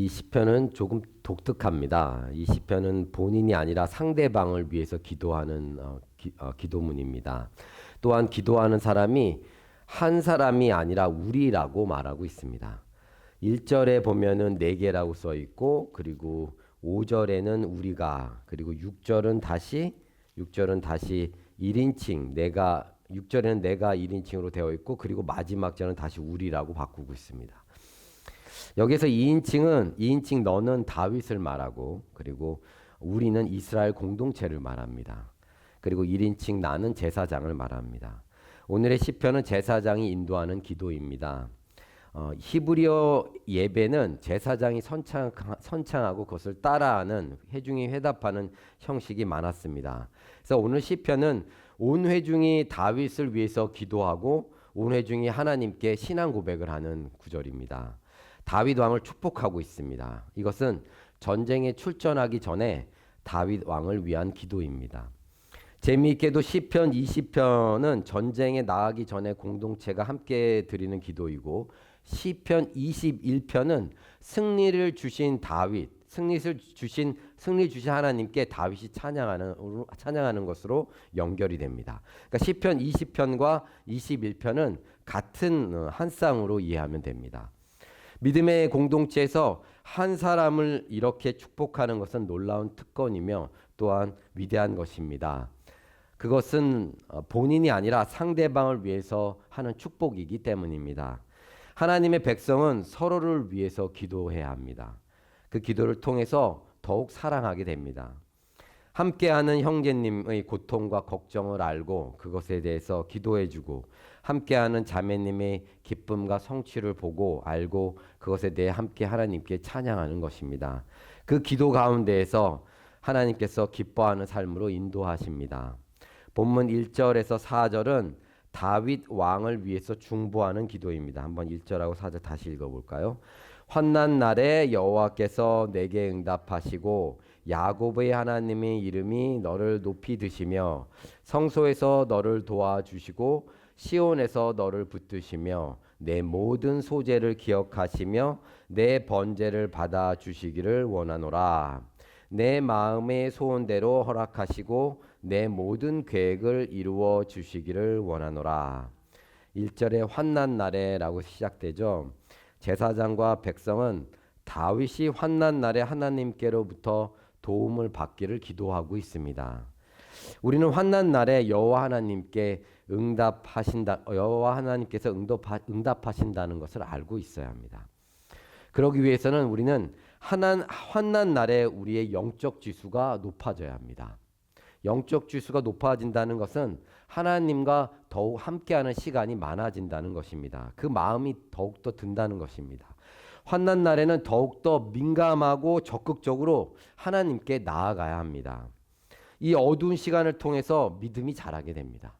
이 시편은 조금 독특합니다. 이 시편은 본인이 아니라 상대방을 위해서 기도하는 기도문입니다. 또한 기도하는 사람이 한 사람이 아니라 우리라고 말하고 있습니다. 1절에 보면은 내게라고 써 있고, 그리고 5절에는 우리가, 그리고 6절은 다시 1인칭, 6절에는 내가 1인칭으로 되어 있고, 그리고 마지막 절은 다시 우리라고 바꾸고 있습니다. 여기서 2인칭 너는 다윗을 말하고, 그리고 우리는 이스라엘 공동체를 말합니다. 그리고 1인칭 나는 제사장을 말합니다. 오늘의 시편은 제사장이 인도하는 기도입니다. 히브리어 예배는 제사장이 선창하고 그것을 따라하는 회중이 회답하는 형식이 많았습니다. 그래서 오늘 시편은 온 회중이 다윗을 위해서 기도하고 온 회중이 하나님께 신앙 고백을 하는 구절입니다. 다윗 왕을 축복하고 있습니다. 이것은 전쟁에 출전하기 전에 다윗 왕을 위한 기도입니다. 재미있게도 시편 20편은 전쟁에 나가기 전에 공동체가 함께 드리는 기도이고, 시편 21편은 승리를 주신 하나님께 다윗이 찬양하는 것으로 연결이 됩니다. 그러니까 시편 20편과 21편은 같은 한 쌍으로 이해하면 됩니다. 믿음의 공동체에서 한 사람을 이렇게 축복하는 것은 놀라운 특권이며 또한 위대한 것입니다. 그것은 본인이 아니라 상대방을 위해서 하는 축복이기 때문입니다. 하나님의 백성은 서로를 위해서 기도해야 합니다. 그 기도를 통해서 더욱 사랑하게 됩니다. 함께하는 형제님의 고통과 걱정을 알고 그것에 대해서 기도해주고, 함께하는 자매님의 기쁨과 성취를 보고 알고 그것에 대해 함께 하나님께 찬양하는 것입니다. 그 기도 가운데에서 하나님께서 기뻐하는 삶으로 인도하십니다. 본문 1절에서 4절은 다윗 왕을 위해서 중보하는 기도입니다. 한번 1절하고 4절 다시 읽어볼까요? 환난 날에 여호와께서 내게 응답하시고 야곱의 하나님의 이름이 너를 높이 드시며 성소에서 너를 도와주시고 시온에서 너를 붙드시며 내 모든 소재를 기억하시며 내 번제를 받아주시기를 원하노라. 내 마음의 소원대로 허락하시고 내 모든 계획을 이루어 주시기를 원하노라. 1절에 환난 날에라고 시작되죠. 제사장과 백성은 다윗이 환난 날에 하나님께로부터 도움을 받기를 기도하고 있습니다. 우리는 환난 날에 여호와 하나님께서 응답하신다는 것을 알고 있어야 합니다. 그러기 위해서는 우리는 환난 날에 우리의 영적 지수가 높아져야 합니다. 영적 지수가 높아진다는 것은 하나님과 더욱 함께하는 시간이 많아진다는 것입니다. 그 마음이 더욱더 든다는 것입니다. 환난 날에는 더욱더 민감하고 적극적으로 하나님께 나아가야 합니다. 이 어두운 시간을 통해서 믿음이 자라게 됩니다.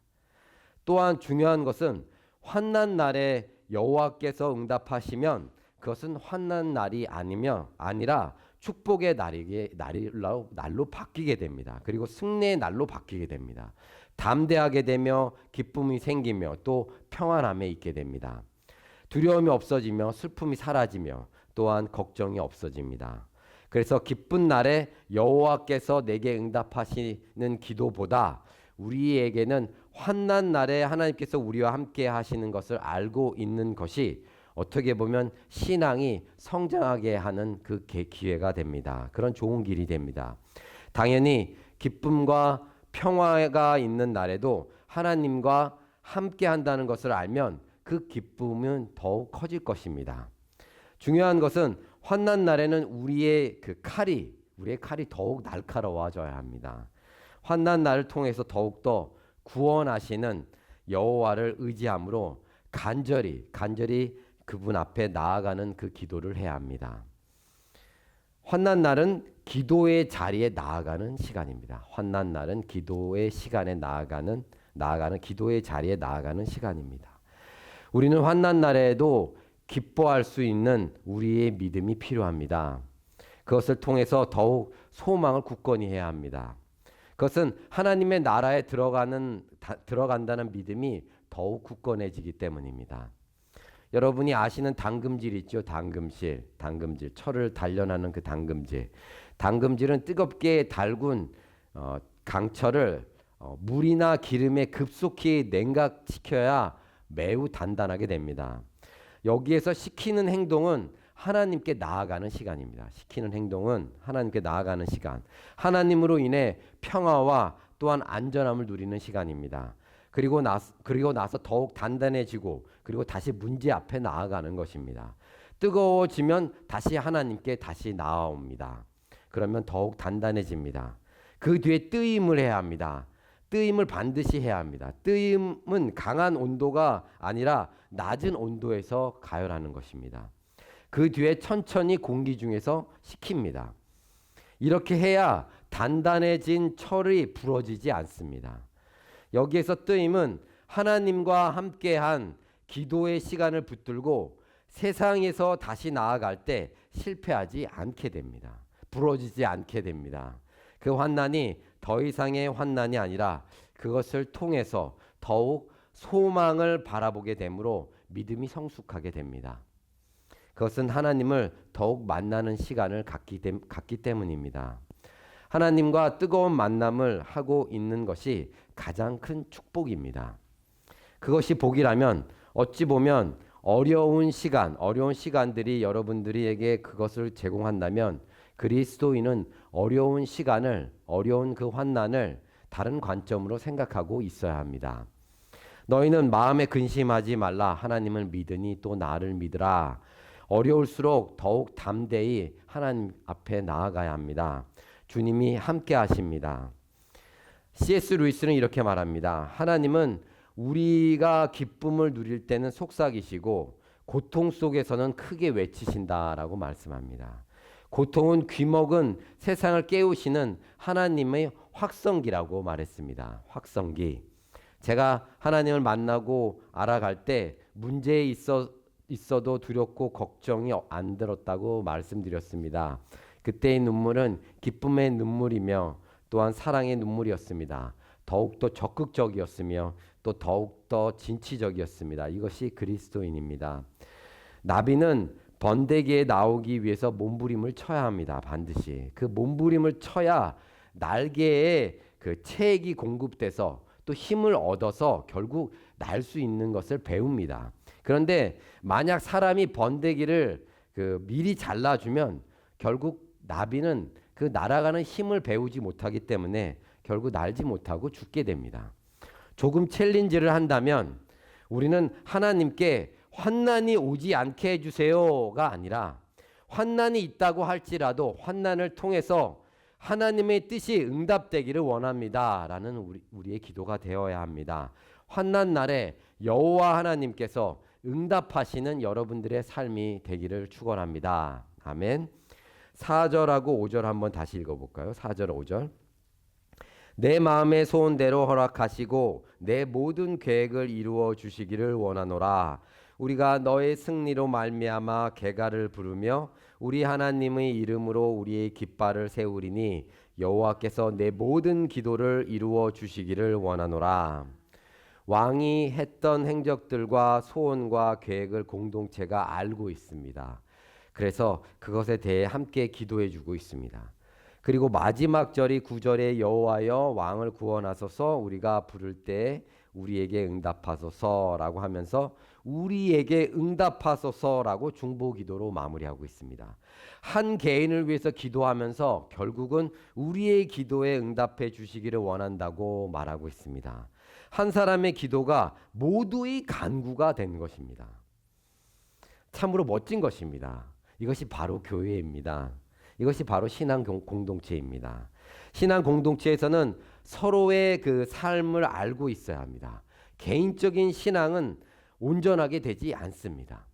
또한 중요한 것은 환난 날에 여호와께서 응답하시면 그것은 환난 날이 아니라 축복의 날로 바뀌게 됩니다. 그리고 승리의 날로 바뀌게 됩니다. 담대하게 되며 기쁨이 생기며 또 평안함에 있게 됩니다. 두려움이 없어지며 슬픔이 사라지며 또한 걱정이 없어집니다. 그래서 기쁜 날에 여호와께서 내게 응답하시는 기도보다 우리에게는 환난 날에 하나님께서 우리와 함께 하시는 것을 알고 있는 것이 어떻게 보면 신앙이 성장하게 하는 그 기회가 됩니다. 그런 좋은 길이 됩니다. 당연히 기쁨과 평화가 있는 날에도 하나님과 함께 한다는 것을 알면 그 기쁨은 더욱 커질 것입니다. 중요한 것은 환난 날에는 우리의 칼이 더욱 날카로워져야 합니다. 환난 날을 통해서 더욱더 구원하시는 여호와를 의지함으로 간절히 그분 앞에 나아가는 그 기도를 해야 합니다. 환난 날은 기도의 자리에 나아가는 시간입니다. 환난 날은 기도의 시간에 나아가는 기도의 자리에 나아가는 시간입니다. 우리는 환난 날에도 기뻐할 수 있는 우리의 믿음이 필요합니다. 그것을 통해서 더욱 소망을 굳건히 해야 합니다. 그것은 하나님의 나라에 들어간다는 믿음이 더욱 굳건해지기 때문입니다. 여러분이 아시는 당금질 있죠? 당금질. 철을 단련하는 그 당금질. 당금질은 뜨겁게 달군 강철을 물이나 기름에 급속히 냉각시켜야 매우 단단하게 됩니다. 여기에서 시키는 행동은 하나님께 나아가는 시간입니다. 시키는 행동은 하나님께 나아가는 시간. 하나님으로 인해 평화와 또한 안전함을 누리는 시간입니다. 그리고 나서 더욱 단단해지고 그리고 다시 문제 앞에 나아가는 것입니다. 뜨거워지면 다시 하나님께 다시 나아옵니다. 그러면 더욱 단단해집니다. 그 뒤에 뜨임을 해야 합니다. 뜨임을 반드시 해야 합니다. 뜨임은 강한 온도가 아니라 낮은 온도에서 가열하는 것입니다. 그 뒤에 천천히 공기 중에서 식힙니다. 이렇게 해야 단단해진 철이 부러지지 않습니다. 여기에서 뜨임은 하나님과 함께한 기도의 시간을 붙들고 세상에서 다시 나아갈 때 실패하지 않게 됩니다. 부러지지 않게 됩니다. 그 환난이 더 이상의 환난이 아니라 그것을 통해서 더욱 소망을 바라보게 되므로 믿음이 성숙하게 됩니다. 그것은 하나님을 더욱 만나는 시간을 갖기 때문입니다. 하나님과 뜨거운 만남을 하고 있는 것이 가장 큰 축복입니다. 그것이 복이라면 어찌 보면 어려운 시간들이 여러분들에게 그것을 제공한다면 그리스도인은 어려운 시간을, 어려운 그 환난을 다른 관점으로 생각하고 있어야 합니다. 너희는 마음에 근심하지 말라. 하나님을 믿으니 또 나를 믿으라. 어려울수록 더욱 담대히 하나님 앞에 나아가야 합니다. 주님이 함께 하십니다. C.S. 루이스는 이렇게 말합니다. 하나님은 우리가 기쁨을 누릴 때는 속삭이시고 고통 속에서는 크게 외치신다라고 말씀합니다. 고통은 귀먹은 세상을 깨우시는 하나님의 확성기라고 말했습니다. 확성기. 제가 하나님을 만나고 알아갈 때 문제에 있어도 두렵고 걱정이 안 들었다고 말씀드렸습니다. 그때의 눈물은 기쁨의 눈물이며 또한 사랑의 눈물이었습니다. 더욱더 적극적이었으며 또 더욱더 진취적이었습니다. 이것이 그리스도인입니다. 나비는 번데기에 나오기 위해서 몸부림을 쳐야 합니다. 반드시. 그 몸부림을 쳐야 날개에 그 체액이 공급돼서 또 힘을 얻어서 결국 날 수 있는 것을 배웁니다. 그런데 만약 사람이 번데기를 미리 잘라주면 결국 나비는 그 날아가는 힘을 배우지 못하기 때문에 결국 날지 못하고 죽게 됩니다. 조금 챌린지를 한다면 우리는 하나님께 환난이 오지 않게 해주세요가 아니라 환난이 있다고 할지라도 환난을 통해서 하나님의 뜻이 응답되기를 원합니다 라는 우리의 기도가 되어야 합니다. 환난 날에 여호와 하나님께서 응답하시는 여러분들의 삶이 되기를 축원합니다. 아멘. 4절하고 5절 한번 다시 읽어볼까요? 4절 5절. 내 마음의 소원대로 허락하시고 내 모든 계획을 이루어 주시기를 원하노라. 우리가 너의 승리로 말미암아 개가를 부르며 우리 하나님의 이름으로 우리의 깃발을 세우리니 여호와께서 내 모든 기도를 이루어 주시기를 원하노라. 왕이 했던 행적들과 소원과 계획을 공동체가 알고 있습니다. 그래서 그것에 대해 함께 기도해 주고 있습니다. 그리고 마지막 절이 9절에 여호와여 왕을 구원하소서 우리가 부를 때 우리에게 응답하소서라고 하면서 우리에게 응답하소서라고 중보기도로 마무리하고 있습니다. 한 개인을 위해서 기도하면서 결국은 우리의 기도에 응답해 주시기를 원한다고 말하고 있습니다. 한 사람의 기도가 모두의 간구가 된 것입니다. 참으로 멋진 것입니다. 이것이 바로 교회입니다. 이것이 바로 신앙 공동체입니다. 신앙 공동체에서는 서로의 그 삶을 알고 있어야 합니다. 개인적인 신앙은 온전하게 되지 않습니다.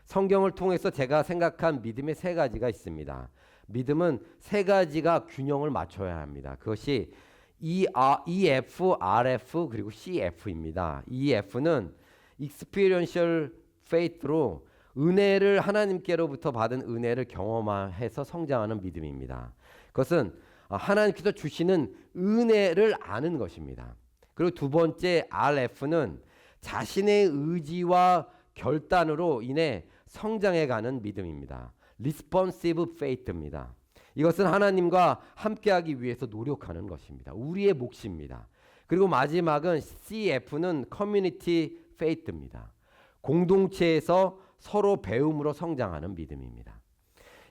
성경을 통해서 제가 생각한 믿음의 세 가지가 있습니다. 믿음은 세 가지가 균형을 맞춰야 합니다. 그것이 EF, RF 그리고 CF입니다. EF는 Experiential Faith로 은혜를 하나님께로부터 받은 은혜를 경험해서 성장하는 믿음입니다. 그것은 하나님께서 주시는 은혜를 아는 것입니다. 그리고 두 번째 RF는 자신의 의지와 결단으로 인해 성장해가는 믿음입니다. Responsive faith입니다. 이것은 하나님과 함께하기 위해서 노력하는 것입니다. 우리의 몫입니다. 그리고 마지막은 CF는 Community faith입니다. 공동체에서 서로 배움으로 성장하는 믿음입니다.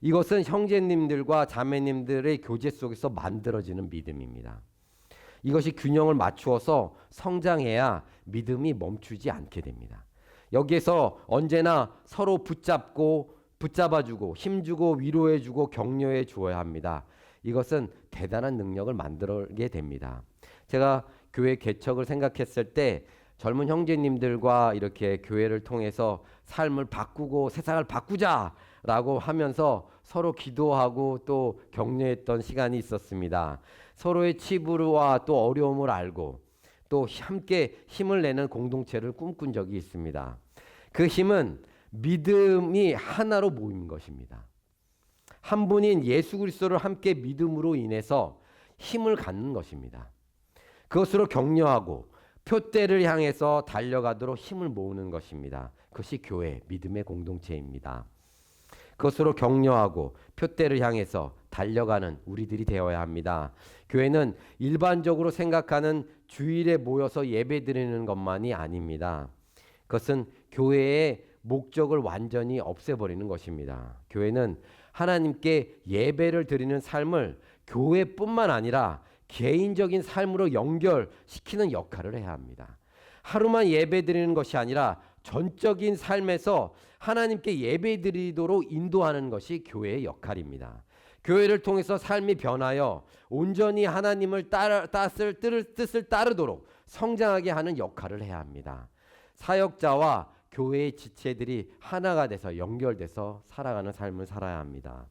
이것은 형제님들과 자매님들의 교제 속에서 만들어지는 믿음입니다. 이것이 균형을 맞추어서 성장해야 믿음이 멈추지 않게 됩니다. 여기에서 언제나 서로 붙잡아주고 힘주고 위로해주고 격려해 주어야 합니다. 이것은 대단한 능력을 만들게 됩니다. 제가 교회 개척을 생각했을 때 젊은 형제님들과 이렇게 교회를 통해서 삶을 바꾸고 세상을 바꾸자라고 하면서 서로 기도하고 또 격려했던 시간이 있었습니다. 서로의 치부와 또 어려움을 알고 또 함께 힘을 내는 공동체를 꿈꾼 적이 있습니다. 그 힘은 믿음이 하나로 모인 것입니다. 한 분인 예수 그리스도를 함께 믿음으로 인해서 힘을 갖는 것입니다. 그것으로 격려하고 표대를 향해서 달려가도록 힘을 모으는 것입니다. 그것이 교회, 믿음의 공동체입니다. 그것으로 격려하고 표대를 향해서 달려가는 우리들이 되어야 합니다. 교회는 일반적으로 생각하는 주일에 모여서 예배드리는 것만이 아닙니다. 그것은 교회의 목적을 완전히 없애버리는 것입니다. 교회는 하나님께 예배를 드리는 삶을 교회뿐만 아니라 개인적인 삶으로 연결시키는 역할을 해야 합니다. 하루만 예배 드리는 것이 아니라 전적인 삶에서 하나님께 예배 드리도록 인도하는 것이 교회의 역할입니다. 교회를 통해서 삶이 변하여 온전히 하나님을 뜻을 따르도록 성장하게 하는 역할을 해야 합니다. 사역자와 교회의 지체들이 하나가 돼서 연결돼서 살아가는 삶을 살아야 합니다.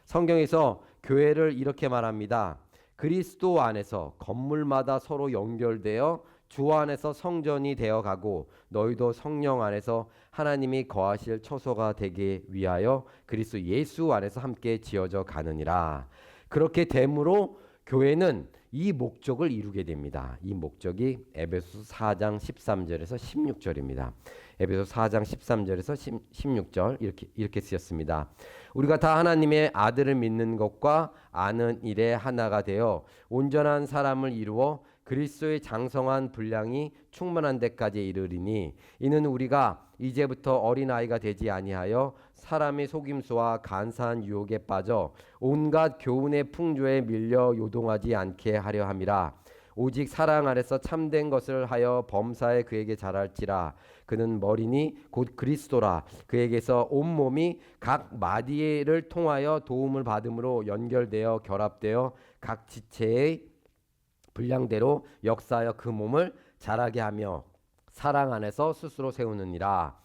성경에서 교회를 이렇게 말합니다. 그리스도 안에서 건물마다 서로 연결되어 주 안에서 성전이 되어가고 너희도 성령 안에서 하나님이 거하실 처소가 되기 위하여 그리스도 예수 안에서 함께 지어져 가느니라. 그렇게 됨으로 교회는 이 목적을 이루게 됩니다. 이 목적이 에베소서 4장 13절에서 16절입니다. 에베소서 4장 13절에서 16절 이렇게 쓰였습니다. 우리가 다 하나님의 아들을 믿는 것과 아는 일에 하나가 되어 온전한 사람을 이루어 그리스도의 장성한 분량이 충만한 데까지 이르리니 이는 우리가 이제부터 어린아이가 되지 아니하여 사람의 속임수와 간사한 유혹에 빠져 온갖 교훈의 풍조에 밀려 요동하지 않게 하려 함이라. 오직 사랑 안에서 참된 것을 하여 범사에 그에게 잘할지라. 그는 머리니 곧 그리스도라. 그에게서 온몸이 각 마디를 통하여 도움을 받음으로 연결되어 결합되어 각 지체의 분량대로 역사하여 그 몸을 자라게 하며 사랑 안에서 스스로 세우느니라.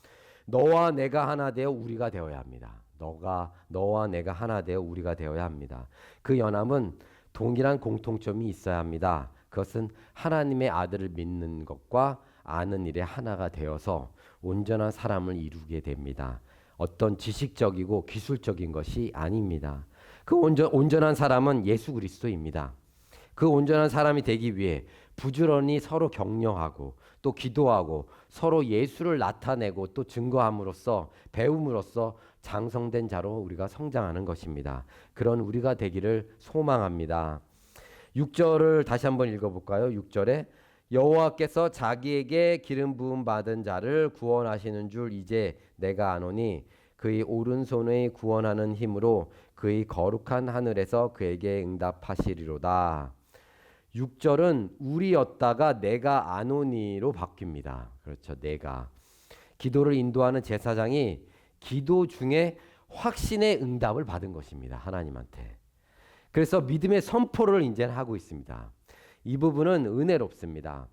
너와 내가 하나 되어 우리가 되어야 합니다. 너와 내가 하나 되어 우리가 되어야 합니다. 그 연합은 동일한 공통점이 있어야 합니다. 그것은 하나님의 아들을 믿는 것과 아는 일에 하나가 되어서 온전한 사람을 이루게 됩니다. 어떤 지식적이고 기술적인 것이 아닙니다. 그 온전한 사람은 예수 그리스도입니다. 그 온전한 사람이 되기 위해 부지런히 서로 격려하고 또 기도하고 서로 예수를 나타내고 또 증거함으로써 배움으로써 장성된 자로 우리가 성장하는 것입니다. 그런 우리가 되기를 소망합니다. 6절을 다시 한번 읽어볼까요? 6절에 여호와께서 자기에게 기름 부음 받은 자를 구원하시는 줄 이제 내가 아노니 그의 오른손의 구원하는 힘으로 그의 거룩한 하늘에서 그에게 응답하시리로다. 6절은 우리였다가 내가 아노니로 바뀝니다. 그렇죠. 내가. 기도를 인도하는 제사장이 기도 중에 확신의 응답을 받은 것입니다. 하나님한테. 그래서 믿음의 선포를 이제는 하고 있습니다. 이 부분은 은혜롭습니다.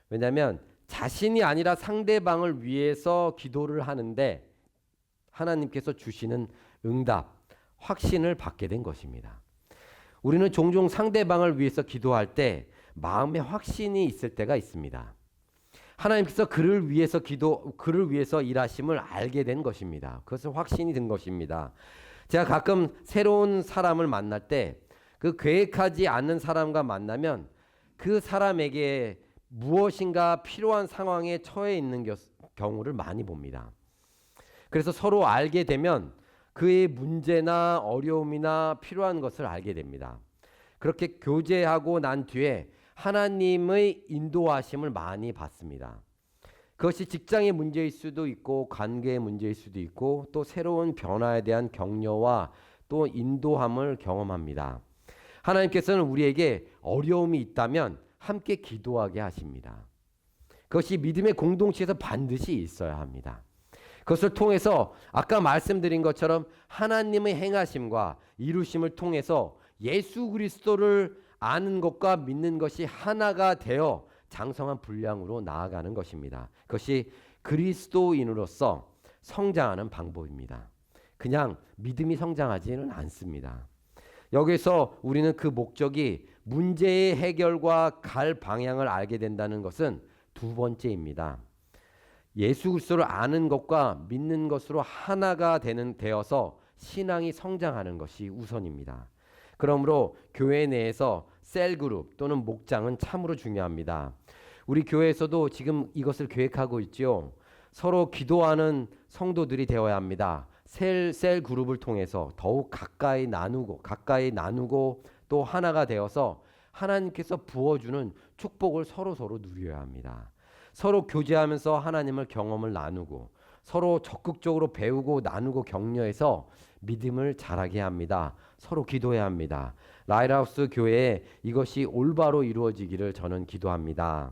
왜냐하면 자신이 아니라 상대방을 위해서 기도를 하는데 하나님께서 주시는 응답, 확신을 받게 된 것입니다. 우리는 종종 상대방을 위해서 기도할 때 마음에 확신이 있을 때가 있습니다. 하나님께서 그를 위해서 일하심을 알게 된 것입니다. 그것은 확신이 든 것입니다. 제가 가끔 새로운 사람을 만날 때 그 계획하지 않는 사람과 만나면 그 사람에게 무엇인가 필요한 상황에 처해 있는 경우를 많이 봅니다. 그래서 서로 알게 되면 그의 문제나 어려움이나 필요한 것을 알게 됩니다. 그렇게 교제하고 난 뒤에 하나님의 인도하심을 많이 받습니다. 그것이 직장의 문제일 수도 있고 관계의 문제일 수도 있고 또 새로운 변화에 대한 격려와 또 인도함을 경험합니다. 하나님께서는 우리에게 어려움이 있다면 함께 기도하게 하십니다. 그것이 믿음의 공동체에서 반드시 있어야 합니다. 그것을 통해서 아까 말씀드린 것처럼 하나님의 행하심과 이루심을 통해서 예수 그리스도를 아는 것과 믿는 것이 하나가 되어 장성한 분량으로 나아가는 것입니다. 그것이 그리스도인으로서 성장하는 방법입니다. 그냥 믿음이 성장하지는 않습니다. 여기서 우리는 그 목적이 문제의 해결과 갈 방향을 알게 된다는 것은 두 번째입니다. 예수 그리스도를 아는 것과 믿는 것으로 하나가 되어서 신앙이 성장하는 것이 우선입니다. 그러므로 교회 내에서 셀그룹 또는 목장은 참으로 중요합니다. 우리 교회에서도 지금 이것을 계획하고 있죠. 서로 기도하는 성도들이 되어야 합니다. 셀 그룹을 통해서 더욱 가까이 나누고 또 하나가 되어서 하나님께서 부어주는 축복을 서로 누려야 합니다. 서로 교제하면서 하나님을 경험을 나누고 서로 적극적으로 배우고 나누고 격려해서 믿음을 자라게 합니다. 서로 기도해야 합니다. 라이트하우스 교회에 이것이 올바로 이루어지기를 저는 기도합니다.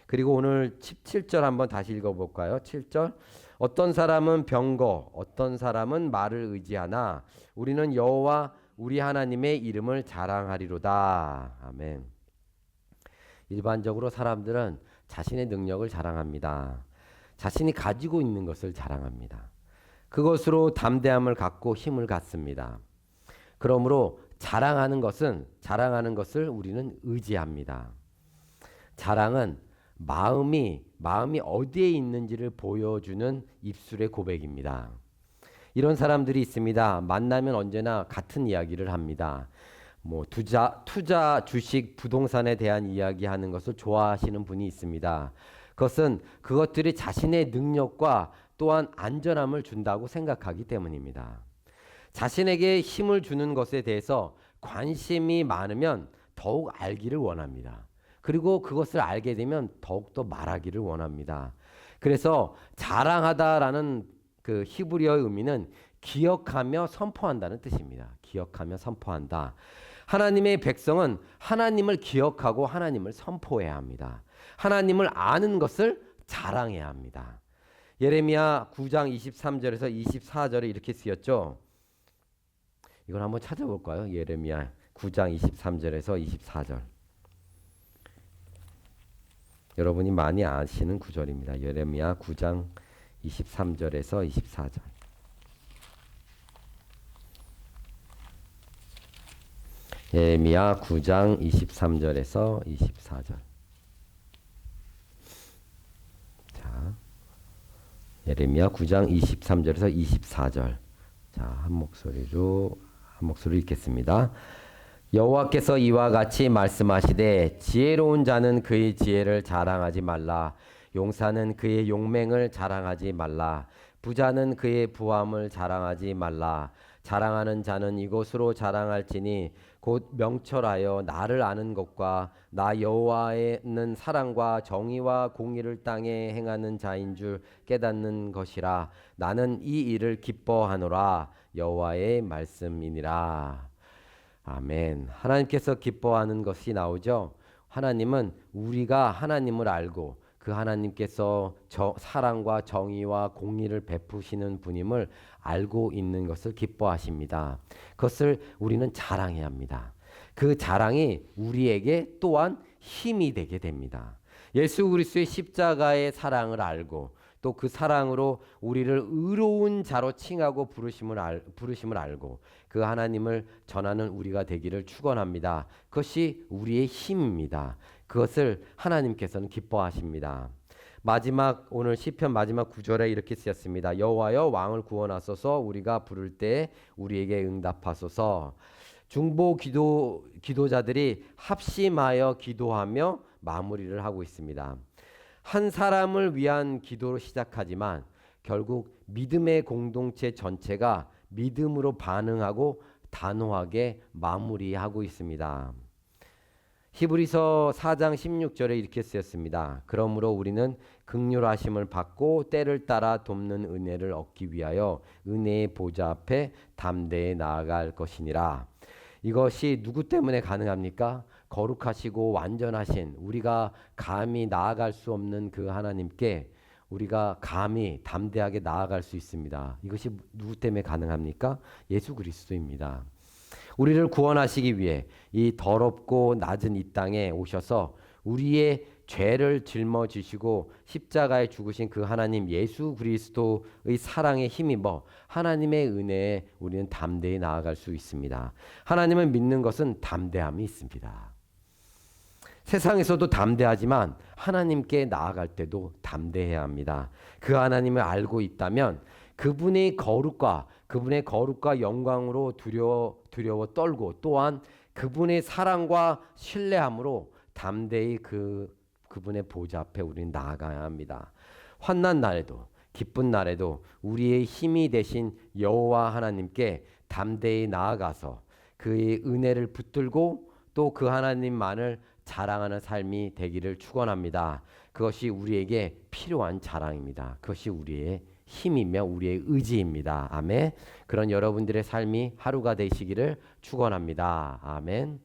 그리고 오늘 17절 한번 다시 읽어볼까요? 7절 어떤 사람은 병거 어떤 사람은 말을 의지하나 우리는 여호와 우리 하나님의 이름을 자랑하리로다. 아멘. 일반적으로 사람들은 자신의 능력을 자랑합니다. 자신이 가지고 있는 것을 자랑합니다. 그것으로 담대함을 갖고 힘을 갖습니다. 그러므로 자랑하는 것을 우리는 의지합니다. 자랑은 마음이 어디에 있는지를 보여주는 입술의 고백입니다. 이런 사람들이 있습니다. 만나면 언제나 같은 이야기를 합니다. 투자, 주식, 부동산에 대한 이야기하는 것을 좋아하시는 분이 있습니다. 그것들이 자신의 능력과 또한 안전함을 준다고 생각하기 때문입니다. 자신에게 힘을 주는 것에 대해서 관심이 많으면 더욱 알기를 원합니다. 그리고 그것을 알게 되면 더욱더 말하기를 원합니다. 그래서 자랑하다라는 그 히브리어의 의미는 기억하며 선포한다는 뜻입니다. 기억하며 선포한다. 하나님의 백성은 하나님을 기억하고 하나님을 선포해야 합니다. 하나님을 아는 것을 자랑해야 합니다. 예레미야 9장 23절에서 24절에 이렇게 쓰였죠. 이걸 한번 찾아볼까요? 예레미야 9장 23절에서 24절. 여러분이 많이 아시는 구절입니다. 예레미야 9장 23절에서 24절. 예레미야 9장 23절에서 24절. 자, 예레미야 9장 23절에서 24절. 자, 한 목소리로 읽겠습니다. 여호와께서 이와 같이 말씀하시되 지혜로운 자는 그의 지혜를 자랑하지 말라. 용사는 그의 용맹을 자랑하지 말라. 부자는 그의 부함을 자랑하지 말라. 자랑하는 자는 이것으로 자랑할지니 곧 명철하여 나를 아는 것과 나 여호와에는 사랑과 정의와 공의를 땅에 행하는 자인 줄 깨닫는 것이라. 나는 이 일을 기뻐하노라. 여호와의 말씀이니라. 아멘. 하나님께서 기뻐하는 것이 나오죠. 하나님은 우리가 하나님을 알고 그 하나님께서 사랑과 정의와 공의를 베푸시는 분임을 알고 있는 것을 기뻐하십니다. 그것을 우리는 자랑해야 합니다. 그 자랑이 우리에게 또한 힘이 되게 됩니다. 예수 그리스도의 십자가의 사랑을 알고 또 그 사랑으로 우리를 의로운 자로 칭하고 부르심을 알고 그 하나님을 전하는 우리가 되기를 축원합니다. 그것이 우리의 힘입니다. 그것을 하나님께서는 기뻐하십니다. 오늘 시편 마지막 구절에 이렇게 쓰였습니다. 여호와여 왕을 구원하소서. 우리가 부를 때 우리에게 응답하소서. 중보 기도자들이 합심하여 기도하며 마무리를 하고 있습니다. 한 사람을 위한 기도로 시작하지만 결국 믿음의 공동체 전체가 믿음으로 반응하고 단호하게 마무리하고 있습니다. 히브리서 4장 16절에 이렇게 쓰였습니다. 그러므로 우리는 긍휼하심을 받고 때를 따라 돕는 은혜를 얻기 위하여 은혜의 보좌 앞에 담대히 나아갈 것이니라. 이것이 누구 때문에 가능합니까? 거룩하시고 완전하신 우리가 감히 나아갈 수 없는 그 하나님께 우리가 감히 담대하게 나아갈 수 있습니다. 이것이 누구 때문에 가능합니까? 예수 그리스도입니다. 우리를 구원하시기 위해 이 더럽고 낮은 이 땅에 오셔서 우리의 죄를 짊어지시고 십자가에 죽으신 그 하나님 예수 그리스도의 사랑에 힘입어 하나님의 은혜에 우리는 담대히 나아갈 수 있습니다. 하나님을 믿는 것은 담대함이 있습니다. 세상에서도 담대하지만 하나님께 나아갈 때도 담대해야 합니다. 그 하나님을 알고 있다면 그분의 거룩과 영광으로 두려워 떨고 또한 그분의 사랑과 신뢰함으로 담대히 그분의 보좌 앞에 우리는 나아가야 합니다. 환난 날에도 기쁜 날에도 우리의 힘이 되신 여호와 하나님께 담대히 나아가서 그의 은혜를 붙들고 또 그 하나님만을 자랑하는 삶이 되기를 축원합니다. 그것이 우리에게 필요한 자랑입니다. 그것이 우리의 힘이며 우리의 의지입니다. 아멘. 그런 여러분들의 삶이 하루가 되시기를 축원합니다. 아멘.